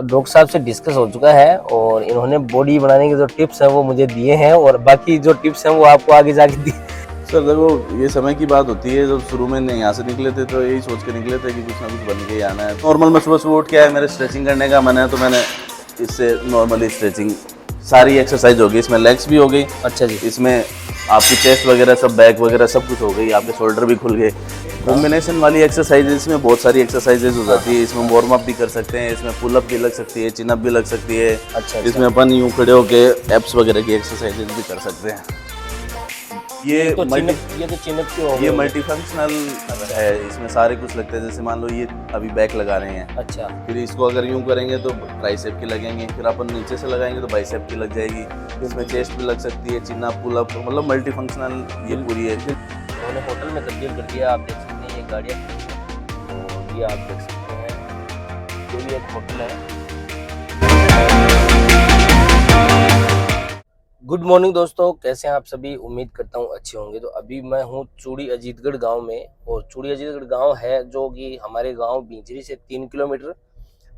Doctor साहब से discuss हो चुका है और इन्होंने बॉडी बनाने के जो टिप्स हैं वो मुझे दिए हैं और बाकी जो टिप्स हैं वो आपको आगे जाके दी। सर देखो, ये समय की बात होती है। जब शुरू में यहाँ से निकले थे तो यही सोच के निकले थे कि कुछ ना कुछ बन के ही आना है। नॉर्मल मैं सुबह सुबह उठ के आया, मेरे स्ट्रेचिंग करने का मन है तो मैंने इससे नॉर्मली स्ट्रेचिंग सारी एक्सरसाइज हो गई। इसमें लेग्स भी हो गई, अच्छा जी। इसमें आपकी चेस्ट वगैरह सब, बैक वगैरह सब कुछ हो गई, आपके शोल्डर भी खुल गए। कॉम्बिनेशन वाली एक्सरसाइजेज, इसमें बहुत सारी एक्सरसाइजेज हो जाती है। इसमें वार्म अप भी कर सकते हैं, इसमें पुल अप भी लग सकती है, चिन अप भी लग सकती है। अच्छा। इसमें अपन यूँ खड़े होके एप्स वगैरह की एक्सरसाइजेज भी कर सकते हैं। ये तो चिनअप की हो ये गई। मल्टी फंक्शनल है, इसमें सारे कुछ लगते हैं। जैसे मान लो ये अभी बैक लगा रहे हैं, अच्छा। फिर इसको अगर यूं करेंगे तो ट्राइसेप की लगेंगे, फिर अपन नीचे से लगाएंगे तो बाइसेप की लग जाएगी। इसमें चेस्ट भी लग सकती है, चिन अप, पुल अप, मतलब मल्टी फंक्शनल ये पूरी है। उन्होंने होटल में तब्दील कर दिया, आप देख सकते हैं ये गाड़ियाँ और ये आप देख सकते हैं ये भी एक होटल है। गुड मॉर्निंग दोस्तों, कैसे हैं आप सभी? उम्मीद करता हूँ अच्छे होंगे। तो अभी मैं हूँ चूड़ी अजीतगढ़ गांव में और चूड़ी अजीतगढ़ गांव है जो कि हमारे गांव बिंजरी से 3 किलोमीटर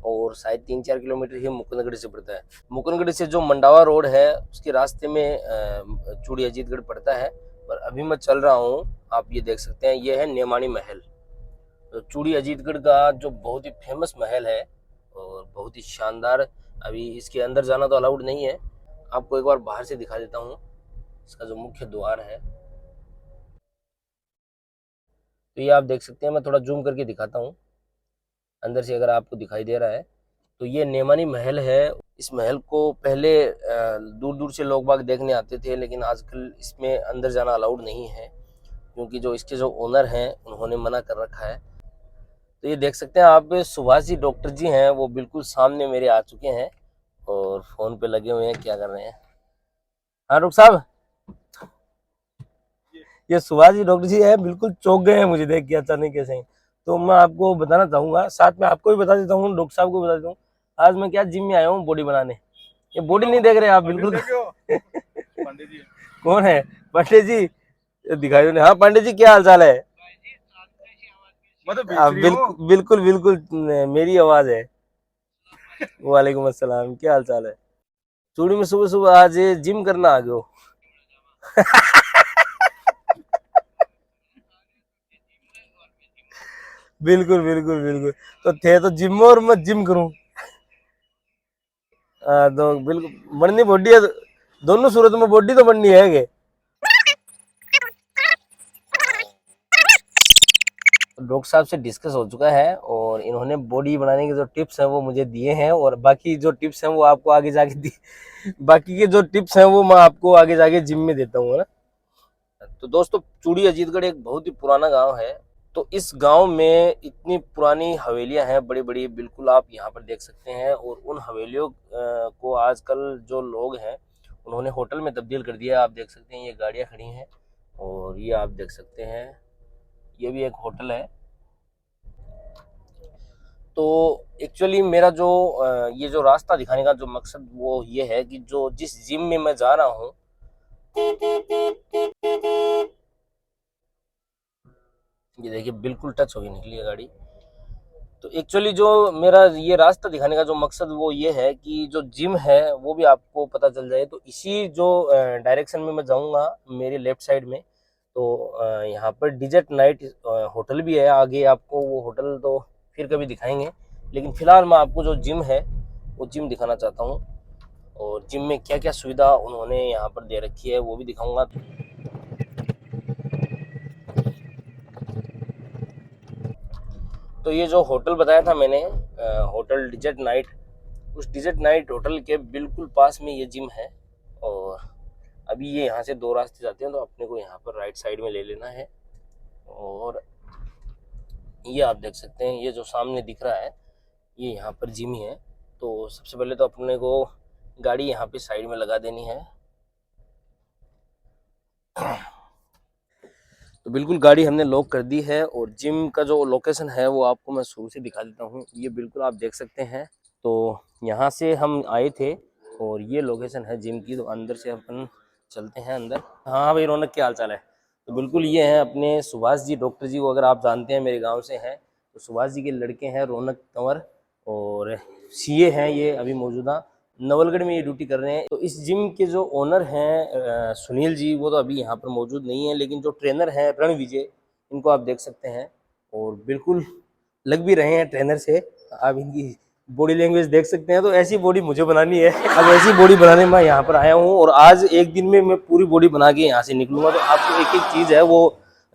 और शायद 3-4 किलोमीटर ही मुकुंदगढ़ से पड़ता है। मुकुंदगढ़ से जो मंडावा रोड है उसके रास्ते में चूड़ी अजीतगढ़ पड़ता है। पर अभी मैं चल रहा हूँ, आप ये देख सकते हैं, ये है नेमानी महल। तो चूड़ी अजीतगढ़ का जो बहुत ही फेमस महल है और बहुत ही शानदार। अभी इसके अंदर जाना तो अलाउड नहीं है, आपको एक बार बाहर से दिखा देता हूँ। इसका जो मुख्य द्वार है तो ये आप देख सकते हैं, मैं थोड़ा जूम करके दिखाता हूँ अंदर से अगर आपको दिखाई दे रहा है। तो ये नेमानी महल है। इस महल को पहले दूर दूर से लोग बाग देखने आते थे, लेकिन आजकल इसमें अंदर जाना अलाउड नहीं है क्योंकि जो इसके जो ओनर हैं उन्होंने मना कर रखा है। तो ये देख सकते हैं आप, सुभाष जी डॉक्टर जी हैं, वो बिल्कुल सामने मेरे आ चुके हैं और फोन पे लगे हुए हैं। क्या कर रहे हैं? हाँ डॉक्टर साहब, ये सुभाष जी डॉक्टर जी है, बिल्कुल चौंक गए हैं मुझे देख के अचानक कैसे। तो मैं आपको बताना चाहूंगा, साथ में आपको भी बता देता हूँ, डॉक्टर साहब को बता देता हूँ, आज मैं क्या जिम में आया हूँ बॉडी बनाने। ये बॉडी नहीं देख रहे आप बिल्कुल। पंडित जी कौन है? पंडित जी दिखाई दो। हाँ पंडित जी, क्या हाल चाल है? मतलब बिल्कुल बिल्कुल बिल्कुल मेरी आवाज है। वालेकुम अस्सलाम, क्या हाल चाल है? चूड़ी में सुबह सुबह आज जिम करना आ गए हो? बिल्कुल बिल्कुल बिल्कुल। तो थे तो जिम में और मैं जिम करूं। तो बिल्कुल बननी बॉडी है, दोनों सूरत में बॉडी तो बननी है के। डॉक्टर साहब से डिस्कस हो चुका है और इन्होंने बॉडी बनाने के जो टिप्स हैं वो मुझे दिए हैं और बाकी जो टिप्स हैं वो आपको आगे जाके दी। बाकी के जो टिप्स हैं वो मैं आपको आगे जाके जिम में देता हूँ, है ना। तो दोस्तों, चूड़ी अजीतगढ़ एक बहुत ही पुराना गांव है। तो इस गांव में इतनी पुरानी हवेलियां हैं बड़ी बड़ी, बिल्कुल आप यहाँ पर देख सकते हैं। और उन हवेलियों को आजकल जो लोग हैं उन्होंने होटल में तब्दील कर दिया। आप देख सकते हैं ये गाड़ियां खड़ी हैं और ये आप देख सकते हैं ये भी एक होटल है। तो एक्चुअली मेरा जो ये जो रास्ता दिखाने का जो मकसद वो ये है कि जो जिस जिम में मैं जा रहा हूँ, ये देखिए बिल्कुल टच होगी निकली है गाड़ी। तो एक्चुअली जो मेरा ये रास्ता दिखाने का जो मकसद वो ये है कि जो जिम है वो भी आपको पता चल जाए। तो इसी जो डायरेक्शन में मैं जाऊंगा, मेरे लेफ्ट साइड में, तो यहाँ पर डिजर्ट नाइट होटल भी है। आगे आपको वो होटल तो फिर कभी दिखाएंगे, लेकिन फिलहाल मैं आपको जो जिम है वो जिम दिखाना चाहता हूँ और जिम में क्या क्या सुविधा उन्होंने यहाँ पर दे रखी है वो भी दिखाऊंगा। तो ये जो होटल बताया था मैंने, होटल डिजर्ट नाइट, उस डिजर्ट नाइट होटल के बिल्कुल पास में ये जिम है। और अभी ये यहाँ से दो रास्ते जाते हैं, तो अपने को यहाँ पर राइट साइड में ले लेना है। और ये आप देख सकते हैं, ये जो सामने दिख रहा है ये यहाँ पर जिम ही है। तो सबसे पहले तो अपने को गाड़ी यहाँ पे साइड में लगा देनी है। तो बिल्कुल गाड़ी हमने लॉक कर दी है और जिम का जो लोकेशन है वो आपको मैं शुरू से दिखा देता हूँ। ये बिल्कुल आप देख सकते हैं। तो यहाँ से हम आए थे और ये लोकेशन है जिम की। तो अंदर से अपन चलते हैं अंदर। हाँ भाई रौनक, क्या हाल चाल है? तो बिल्कुल ये हैं अपने सुभाष जी डॉक्टर जी को, अगर आप जानते हैं, मेरे गांव से हैं। तो सुभाष जी के लड़के हैं रौनक कंवर और सीए हैं ये अभी मौजूदा नवलगढ़ में ये ड्यूटी कर रहे हैं। तो इस जिम के जो ओनर हैं सुनील जी, वो तो अभी यहाँ पर मौजूद नहीं है, लेकिन जो ट्रेनर हैं रणविजय, इनको आप देख सकते हैं और बिल्कुल लग भी रहे हैं ट्रेनर से। आप इनकी बॉडी लैंग्वेज देख सकते हैं। तो ऐसी बॉडी मुझे बनानी है, अब ऐसी बॉडी बनाने मैं यहाँ पर आया हूँ और आज एक दिन में मैं पूरी बॉडी बना के यहाँ से निकलूंगा। तो आपको एक एक चीज़ है वो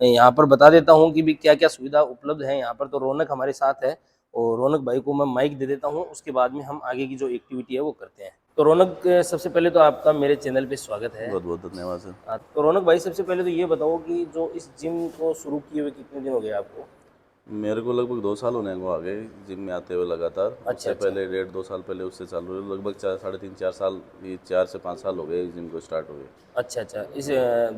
यहाँ पर बता देता हूँ कि भी क्या क्या सुविधा उपलब्ध है यहाँ पर। तो रौनक हमारे साथ है और रौनक भाई को मैं माइक दे देता हूँ, उसके बाद में हम आगे की जो एक्टिविटी है वो करते हैं। तो रौनक, सबसे पहले तो आपका मेरे चैनल पे स्वागत है। बहुत बहुत धन्यवाद सर। हाँ, तो रौनक भाई सबसे पहले तो ये बताओ कि जो इस जिम को शुरू किए हुए कितने दिन हो गए आपको? मेरे को लगभग 2 साल होने को आ गए जिम में आते हुए लगातार। अच्छा, पहले 1.5-2 साल पहले उससे चालू हुए, लगभग 3.5-4 साल, ये 4 से 5 साल हो गए जिम को स्टार्ट हुए। अच्छा, इस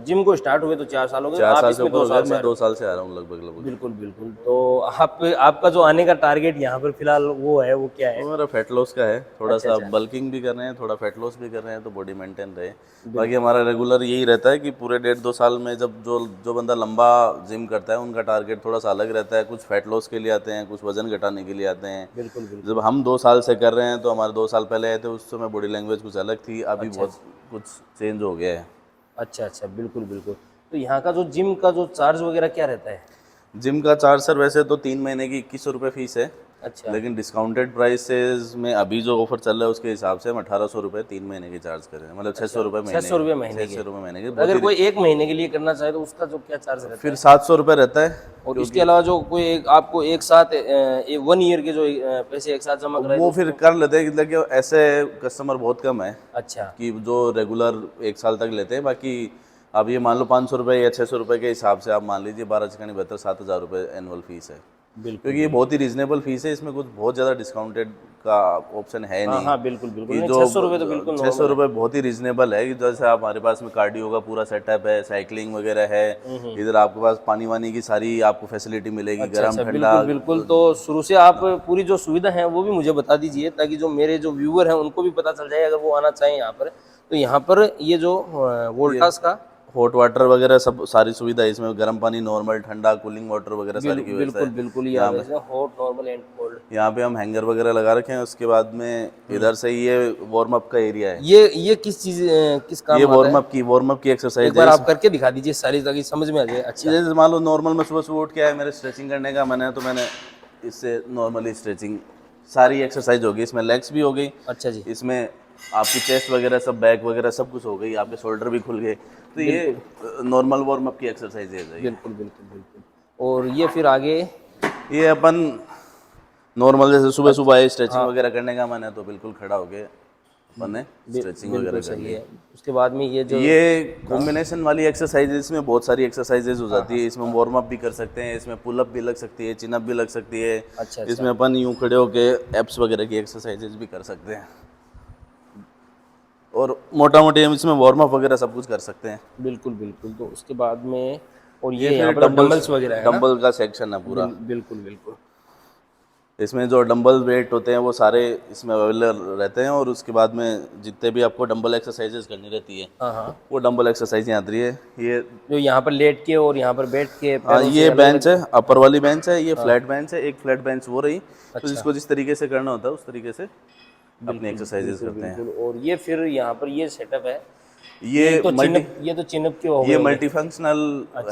जिम को स्टार्ट हुए तो 4 साल हो गए। 4 आप साल से इसमें ऊपर 2 हो साल गए, से मैं 2 साल से आ रहा हूँ लगभग। बिल्कुल बिल्कुल। तो आपका जो आने का टारगेट यहाँ पर फिलहाल वो है, वो क्या है? वो मेरा फैट लॉस का है, थोड़ा अच्छा, सा बल्किंग भी कर रहे हैं, थोड़ा फैट लॉस भी कर रहे हैं, तो बॉडी मेंटेन रहे। बाकी हमारा रेगुलर यही रहता है कि पूरे 1.5-2 साल में जब जो बंदा लंबा जिम करता है उनका टारगेट थोड़ा सा अलग रहता है। कुछ फैट लॉस के लिए आते हैं, कुछ वजन घटाने के लिए आते हैं। बिल्कुल बिल्कुल। जब हम 2 साल से कर रहे हैं तो हमारे 2 साल पहले आए थे, उस समय बॉडी लैंग्वेज कुछ अलग थी, अभी बहुत कुछ चेंज हो गया है। अच्छा, बिल्कुल बिल्कुल। तो यहाँ का जो जिम का जो चार्ज वगैरह क्या रहता है? जिम का चार्ज सर वैसे तो 3 महीने की 2100 रुपये फीस है। अच्छा, लेकिन डिस्काउंटेड प्राइसेस में अभी जो ऑफर चल रहा है उसके हिसाब से हम 1800 रुपये 3 महीने के चार्ज कर रहे हैं, मतलब 600 रुपये महीने। 600 रुपये महीने के। 600 रुपये महीने के। अगर कोई एक महीने के लिए करना चाहे तो उसका जो क्या चार्ज रहता है? फिर 700 रुपये रहता है। और इसके अलावा जो कोई आपको एक साथ 1 ईयर के जो पैसे एक साथ जमा कराए वो फिर कर लेते हैं, लेकिन ऐसे कस्टमर बहुत कम है अच्छा, कि जो रेगुलर 1 साल तक लेते हैं। बाकी अब ये मान लो 500 रुपये या 600 रुपये के हिसाब से आप मान लीजिए 12 चकानी 72 7000 रुपये एनुअल फीस है। बिल्कुल। क्योंकि ये बहुत ही रीजनेबल फीस है, इसमें कुछ बहुत ज़्यादा डिस्काउंटेड का ऑप्शन है नहीं। हाँ बिल्कुल बिल्कुल। ये नहीं, जो 600 रुपये तो बिल्कुल 600 रुपये बहुत ही रीजनेबल है कि जैसे आप हमारे पास में कार्डियो का पूरा सेटअप है, साइकिलिंग वगैरह है, इधर आपके पास पानी वानी की सारी आपको फैसिलिटी मिलेगी, गर्म अच्छा, ठंडा। बिल्कुल बिल्कुल। तो शुरू से आप पूरी जो सुविधा है वो भी मुझे बता दीजिए, ताकि जो मेरे जो व्यूअर हैं उनको भी पता चल जाए अगर वो आना चाहें यहाँ पर। तो यहाँ पर ये जो वोल्टास का हॉट वाटर वगैरह सब सारी सुविधा है इसमें, गर्म पानी, नॉर्मल, ठंडा, कूलिंग वाटर वगैरह सारी की व्यवस्था बिल्कुल है। बिल्कुल। यहाँ पे हॉट, नॉर्मल एंड कोल्ड। यहाँ पे हम हैंगर वगैरह लगा रखे हैं। उसके बाद में इधर से ये वार्म अप का एरिया है। ये किस चीज किस काम ये आता है? वार्म अप की एक एक्सरसाइज बार है। आप करके दिखा दीजिए सारी, ताकि समझ में आ जाए। अच्छा, जैसे मान लो नॉर्मल में सुबह सुबह उठ के आए, मेरे स्ट्रेचिंग करने का मन है तो मैंने इससे नॉर्मली स्ट्रेचिंग सारी एक्सरसाइज होगी। इसमें लेग्स भी हो गई, अच्छा जी। इसमें आपकी चेस्ट वगैरह सब, बैक वगैरह सब कुछ हो गई, आपके शोल्डर भी खुल गए। तो ये नॉर्मल वार्म अप की एक्सरसाइज है। बिल्कुल बिल्कुल बिल्कुल। और ये फिर आगे ये अपन नॉर्मल जैसे सुबह सुबह आए, स्ट्रेचिंग वगैरह करने का मन है तो बिल्कुल खड़ा हो गए अपन ने स्ट्रेचिंग वगैरह कर सही ली। है। उसके बाद में ये जो ये कॉम्बिनेशन वाली एक्सरसाइज, इसमें बहुत सारी एक्सरसाइजेज हो जाती है। इसमें वार्म अप भी कर सकते हैं, इसमें पुल अप भी लग सकती है, चिन अप भी लग सकती है। अच्छा, इसमें अपन यूं खड़े होके एप्स वगैरह की एक्सरसाइजेज भी कर सकते हैं, और मोटा मोटी हम इसमें वार्म अप वगैरह सब कुछ कर सकते हैं। बिल्कुल बिल्कुल। तो उसके बाद में और ये ये यहाँ फिर पर डंबल्स वगैरह है ना? डंबल का सेक्शन है पूरा। बिल्कुल बिल्कुल। इसमें जो डंबल वेट होते हैं वो सारे इसमें अवेलेबल रहते हैं, और उसके बाद में जितने भी आपको डंबल एक्सरसाइजेज करनी रहती है हाँ, वो डंबल एक्सरसाइज यहाँ आती है। ये जो यहाँ पर लेट के और यहाँ पर बैठ के हाँ, ये बेंच है, अपर वाली बेंच है, ये फ्लैट बेंच है। एक फ्लैट बेंच वो रही, तो जिसको जिस तरीके से करना होता है उस तरीके से अपनी एक्सरसाइजेज करते हैं। बिल्कुल। और ये फिर यहाँ पर ये सेटअप है, ये तो चिनअप के हो ये गए। मल्टी फंक्शनल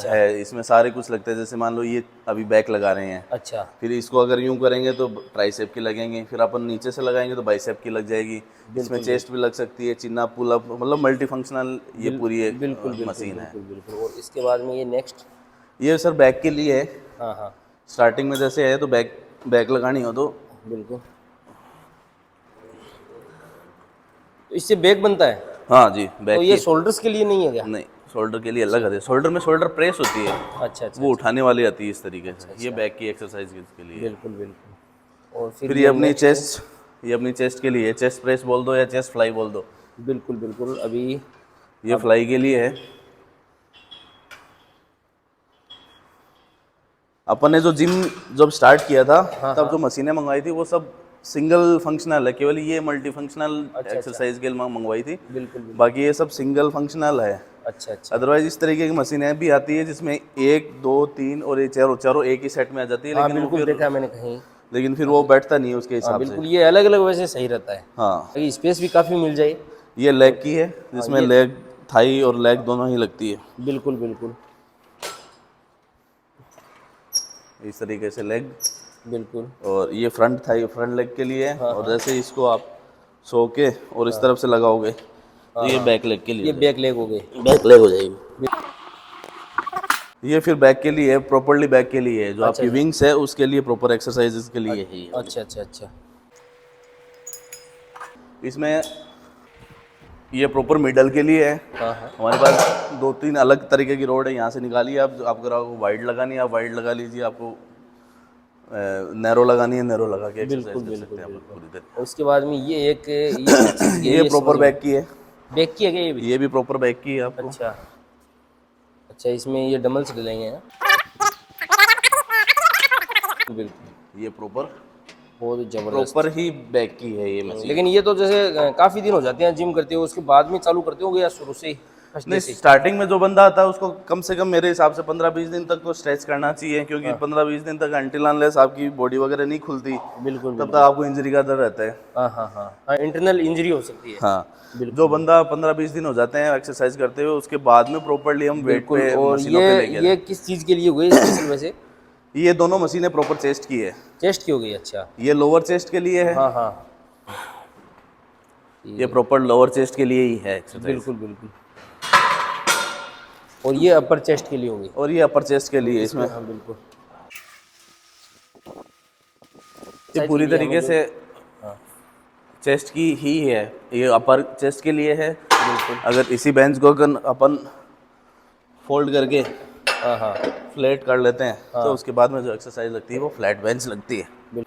है, इसमें सारे कुछ लगते हैं। जैसे मान लो ये अभी बैक लगा रहे हैं, अच्छा, फिर इसको अगर यूं करेंगे तो ट्राइसेप की लगेंगे, फिर अपन नीचे से लगाएंगे तो बाइसेप की लग जाएगी। इसमें चेस्ट भी लग सकती है, चिन अप, पुल अप, मतलब मल्टी फंक्शनल ये पूरी एक मशीन है। बिल्कुल। और इसके बाद में ये नेक्स्ट, ये सर बैक के लिए है। हाँ, स्टार्टिंग में जैसे है तो बैक लगानी हो तो बिल्कुल। तो इससे बैक बनता है? हाँ जी, बैक। तो ये शोल्डर्स के लिए नहीं है क्या? नहीं, शोल्डर के लिए अलग आती है। शोल्डर में शोल्डर प्रेस होती है, अच्छा, वो उठाने वाली आती है इस तरीके से। ये बैक की एक्सरसाइज के लिए। बिल्कुल बिल्कुल। और फिर ये अपनी चेस्ट के लिए, चेस्ट प्रेस बोल दो या चेस्ट फ्लाई बोल दो। बिल्कुल बिल्कुल। अभी ये फ्लाई के लिए है। अपन ने जो जिम जब स्टार्ट किया था तब जो मशीनें मंगवाई थी वो सब सिंगल फंक्शनल है, केवल ये मल्टी फंक्शनल एक्सरसाइज के लिए मंगवाई थी। बिल्कुल। बाकी ये सब सिंगल फंक्शनल है। अच्छा, अदरवाइज इस तरीके की मशीनें भी आती है जिसमें 1 2 3 और ये चारों एक ही सेट में आ जाती है। हाँ लेकिन बिल्कुल, देखा मैंने कहीं। लेकिन फिर वो बैठता नहीं है उसके हाँ हिसाब से। बिल्कुल, ये अलग अलग वैसे सही रहता है, हाँ, ताकि स्पेस भी काफ़ी मिल जाए। ये लेग की है, जिसमें ये लेग, थाई और लेग दोनों ही लगती है। बिल्कुल बिल्कुल इस तरीके से लेग, बिल्कुल। और ये फ्रंट थाई, फ्रंट लेग के लिए है। हाँ और हाँ जैसे इसको आप सो के और इस तरफ से लगाओगे तो हाँ ये हाँ, बैक लेग के लिए ये हो बैक लेग हो गई। जाएगी, बैक लेग हो जाएगी। ये फिर बैक के लिए है, प्रॉपरली बैक के लिए है, जो अच्छा आपकी अच्छा विंग्स है उसके लिए प्रॉपर एक्सरसाइजेस के लिए है ये वाली। अच्छा अच्छा अच्छा। इसमें ये प्रॉपर मिडल के लिए है। हाँ हाँ हमारे पास 2-3 अलग तरीके की रोड है, यहाँ से निकालिए आप। आपको अगर आपको वाइड लगानी है आप वाइड लगा लीजिए, आपको नैरो लगानी है नैरो लगा के एक्सरसाइज बिल्कुल कर सकते बिल्कुल हैं अपन बिल्कुल। पूरी और उसके बाद में ये एक, ये किस चीज़ की तरह। है, ये ये समझ प्रॉपर में। बैक की है, बैक की है क्या ये भी? ये भी प्रॉपर बैक की है आपको। अच्छा अच्छा, इसमें ये डंबल्स डलेंगे हैं। बिल्कुल, ये प्रॉपर बहुत ज़बरदस्त। प्रॉपर ही बैक की है ये मशीन। लेकिन ये तो जैसे काफ़ी दिन हो जाते हैं जिम करते हो, उसके बाद में चालू करते होगे या शुरू से ही, फर्स्ट डे नहीं, से ही? स्टार्टिंग में जो बंदा आता है उसको कम से कम मेरे हिसाब से 15-20 दिन तक तो स्ट्रेच करना चाहिए, क्योंकि 15-20 दिन तक अनटिल अनलेस आपकी बॉडी वगैरह नहीं खुलती बिल्कुल तब तक बिल्कुल। आपको इंजरी का डर रहता है। हाँ हाँ हाँ हाँ, इंटरनल इंजरी हो सकती है। हाँ, जो बिल्कुल बंदा 15-20 दिन हो जाते हैं एक्सरसाइज करते हुए, उसके बाद में प्रॉपरली हम वेट बिल्कुल। पे और मशीनों पे लेके ये जाए। किस चीज़ के लिए हुए स्पेशल वैसे? ये दोनों मशीनें प्रॉपर चेस्ट की है। चेस्ट की हो गई, अच्छा। ये लोअर चेस्ट के लिए है, हाँ हाँ ये प्रॉपर लोअर चेस्ट के लिए ही है एक्सरसाइज, बिल्कुल बिल्कुल। और ये अपर चेस्ट के लिए होगी। और ये अपर चेस्ट के तो लिए। इसमें इसमें हाँ बिल्कुल, ये साइज के पूरी लिए हमें तरीके जो, से हाँ चेस्ट की ही है, ये अपर चेस्ट के लिए है। बिल्कुल। अगर इसी बेंच को अगर अपन फोल्ड करके हाँ हाँ फ्लैट कर लेते हैं तो हाँ उसके बाद में जो एक्सरसाइज लगती है वो फ्लैट बेंच लगती है।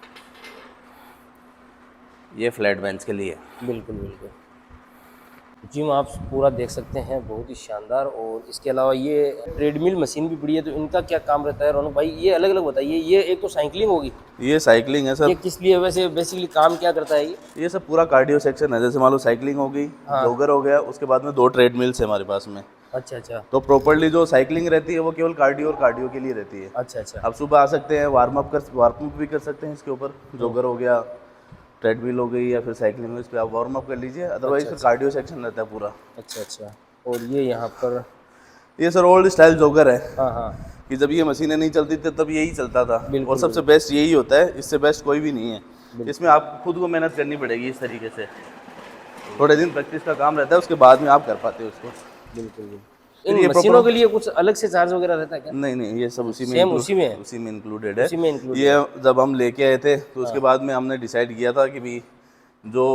ये फ्लैट बेंच के लिए है। बिल्कुल बिल्कुल। जिम आप पूरा देख सकते हैं, बहुत ही शानदार। और इसके अलावा ये ट्रेडमिल मशीन भी पड़ी है, तो इनका क्या काम रहता है रौनक भाई? ये अलग अलग बताइए। ये एक तो साइकिलिंग होगी, ये साइकिलिंग है ये सर। किस लिए वैसे बेसिकली काम क्या करता है ये? ये सब पूरा कार्डियो सेक्शन है। जैसे मान लो साइकिलिंग हो गई, हाँ जॉगर हो गया, उसके बाद में 2 ट्रेडमिल्स है हमारे पास में। अच्छा अच्छा तो प्रॉपरली जो साइकिलिंग रहती है वो केवल कार्डियो और कार्डियो के लिए रहती है। अच्छा अच्छा। आप सुबह आ सकते हैं, वार्म अप भी कर सकते हैं इसके ऊपर। जॉगर हो गया, ट्रेडमिल हो गई, या फिर साइकिलिंग, इस पर आप वार्म अप कर लीजिए। अदरवाइज फिर कार्डियो सेक्शन रहता है पूरा। अच्छा अच्छा। और ये यहाँ पर, ये सर ओल्ड स्टाइल जॉगर है, हाँ हाँ कि जब ये मशीनें नहीं चलती थी तब यही चलता था। बिल्कुल, और सबसे बेस्ट यही होता है, इससे बेस्ट कोई भी नहीं है। इसमें आप खुद को मेहनत करनी पड़ेगी इस तरीके से, थोड़े दिन प्रैक्टिस का काम रहता है, उसके बाद में आप कर पाते हो उसको। बिल्कुल बिल्कुल। फिर इन ये मशीनों proper- के लिए कुछ अलग से चार्ज वगैरह रहता है क्या? नहीं नहीं, ये सब उसी में सेम उसी में है? उसी में इंक्लूडेड है। उसी में included ये जब हम लेके आए थे तो उसके बाद में हमने डिसाइड किया था कि भी जो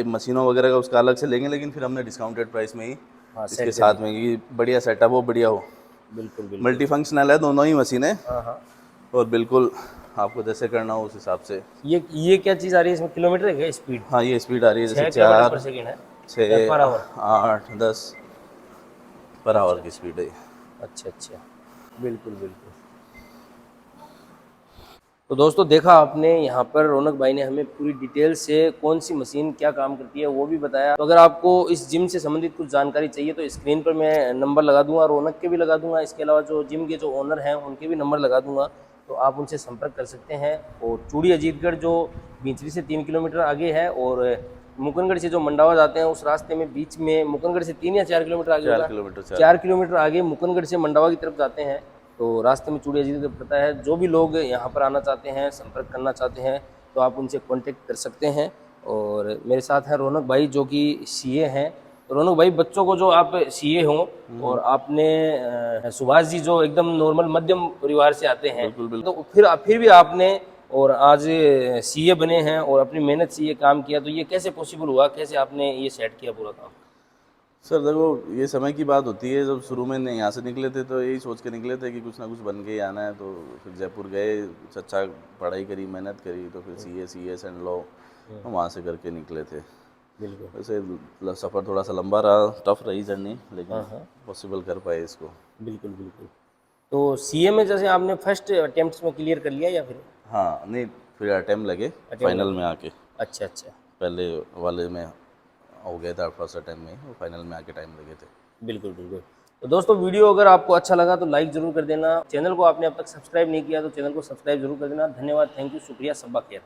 मशीनों वगैरह का उसका अलग से लेंगे, लेकिन फिर हमने डिस्काउंटेड प्राइस में ही हाँ इसके सेट साथ में ये बढ़िया सेटअप हो, बढ़िया हो। बिल्कुल बिल्कुल। मल्टी फंक्शनल है दोनों ही मशीनें, हाँ हाँ। और बिल्कुल आपको जैसे करना हो उस हिसाब से। ये क्या चीज़ आ रही है इसमें? किलोमीटर है क्या स्पीड? हाँ, ये स्पीड आ रही है 6 जैसे किलोमीटर 4, पर सेकेंड है? 6, पर आवर? 8, 10 पर आवर की स्पीड है। अच्छा अच्छा, बिल्कुल बिल्कुल। तो दोस्तों देखा आपने, यहाँ पर रौनक भाई ने हमें पूरी डिटेल से कौन सी मशीन क्या काम करती है वो भी बताया। तो अगर आपको इस जिम से संबंधित कुछ जानकारी चाहिए तो स्क्रीन पर मैं नंबर लगा दूंगा, रौनक के भी लगा दूंगा, इसके अलावा जो जिम के जो ओनर हैं उनके भी नंबर लगा दूंगा, तो आप उनसे संपर्क कर सकते हैं। और चूड़ी अजीतगढ़ जो बींचरी से 3 किलोमीटर आगे है, और मुकनगढ़ से जो मंडावा जाते हैं उस रास्ते में बीच में, मुकनगढ़ से 3 या 4 किलोमीटर आगे 4 होगा, किलोमीटर 4 किलोमीटर आगे मुकनगढ़ से मंडावा की तरफ जाते हैं, तो रास्ते में चूड़ी अजीतगढ़ पड़ता है। जो भी लोग यहाँ पर आना चाहते हैं, संपर्क करना चाहते हैं, तो आप उनसे कांटेक्ट कर सकते हैं। और मेरे साथ हैं रौनक भाई जो कि सीए हैं। तो रौनक भाई, बच्चों को जो आप सीए हों, और आपने सुभाष जी जो एकदम नॉर्मल मध्यम परिवार से आते हैं, बिल्कुल बिल्कुल। तो फिर भी आपने और आज सीए बने हैं और अपनी मेहनत से ये काम किया, तो ये कैसे पॉसिबल हुआ? कैसे आपने ये सेट किया पूरा काम? सर देखो, ये समय की बात होती है। जब शुरू में नहीं यहाँ से निकले थे तो यही सोच के निकले थे कि कुछ ना कुछ बन के ही आना है। तो फिर जयपुर गए, कुछ अच्छा पढ़ाई करी, मेहनत करी, तो फिर CS एंड लॉ हम वहाँ से करके निकले थे। बिल्कुल। वैसे सफ़र थोड़ा सा लंबा रहा, टफ रही जर्नी, लेकिन हाँ। पॉसिबल कर पाए इसको। बिल्कुल बिल्कुल। तो सीए में जैसे आपने फर्स्ट अटेम्प्ट में क्लियर कर लिया या फिर? हाँ, नहीं, फिर अटेम्प्ट लगे फाइनल में आके। अच्छा अच्छा, पहले वाले में हो गया था फर्स्ट अटेम्प्ट में, और फाइनल में आके टाइम लगे थे। बिल्कुल बिल्कुल। तो दोस्तों वीडियो अगर आपको अच्छा लगा तो लाइक जरूर कर देना, चैनल को आपने अब तक सब्सक्राइब नहीं किया तो चैनल को सब्सक्राइब जरूर कर देना। धन्यवाद, थैंक यू, शुक्रिया, सब्बा खैर।